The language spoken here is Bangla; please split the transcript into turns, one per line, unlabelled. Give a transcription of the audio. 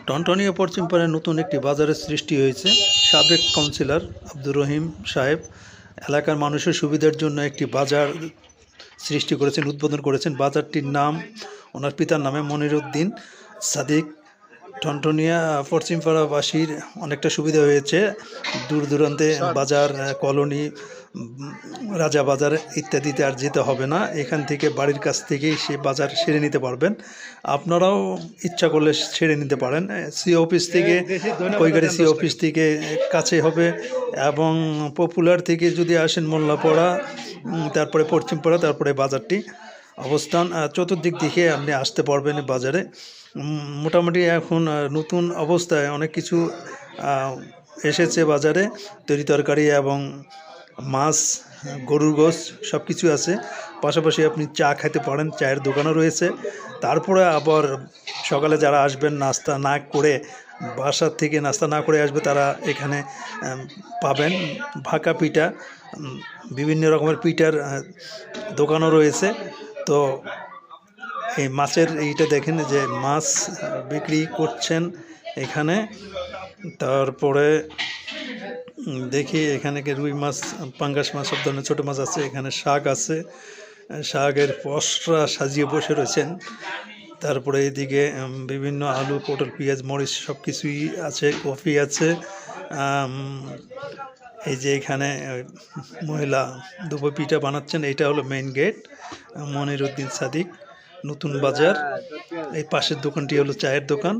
টনটনিয়া পশ্চিমপাড়ায় নতুন একটি বাজারের সৃষ্টি হয়েছে। সাবেক কাউন্সিলর আব্দুর রহিম সাহেব এলাকার মানুষের সুবিধার জন্য একটি বাজার সৃষ্টি করেছেন, উদ্বোধন করেছেন। বাজারটির নাম ওনার পিতার নামে মনিরউদ্দিন সাদিক। টনটনিয়া পশ্চিমপাড়াবাসীর অনেকটা সুবিধা হয়েছে। দূর দূরান্তে বাজার, কলোনি, রাজা বাজার ইত্যাদিতে আর যেতে হবে না। এখান থেকে বাড়ির কাছ থেকেই সে বাজার সেরে নিতে পারবেন। আপনারাও ইচ্ছা করলে সেরে নিতে পারেন। সি অফিস থেকে, কৈগাড়ি সি অফিস থেকে কাছে হবে, এবং পপুলার থেকে যদি আসেন মোল্লাপাড়া, তারপরে পশ্চিমপাড়া, তারপরে বাজারটি অবস্থান। চতুর্দিক দিকে আপনি আসতে পারবেন বাজারে। মোটামুটি এখন নতুন অবস্থায় অনেক কিছু এসেছে বাজারে। তরি তরকারি এবং মাছ, গরুর গোশত সব কিছু আছে। পাশাপাশি আপনি চা খেতে পারেন, চায়ের দোকানও রয়েছে। তারপরে আবার সকালে যারা আসবেন নাস্তা না করে, বাসার থেকে নাস্তা না করে আসবে, তারা এখানে পাবেন ভাকা পিঠা, বিভিন্ন রকমের পিঠার দোকানও রয়েছে। তো এই মাছের এইটা দেখেন যে মাছ বিক্রি করছেন এখানে। তারপরে দেখি এখানে রুই মাছ, পাঙ্গাস মাছ, সব ধরনের ছোটো মাছ আছে। এখানে শাক আছে, শাকের পসরা সাজিয়ে বসে রয়েছেন। তারপরে এদিকে বিভিন্ন আলু, পটল, পেঁয়াজ, মরিচ সব কিছুই আছে। কফি আছে। এই যে এখানে মহিলা দুপুর পিঠা বানাচ্ছেন। এটা হলো মেইন গেট, মনিরউদ্দিন সাদিক, নতুন বাজার। এই পাশের দোকানটি হলো চায়ের দোকান।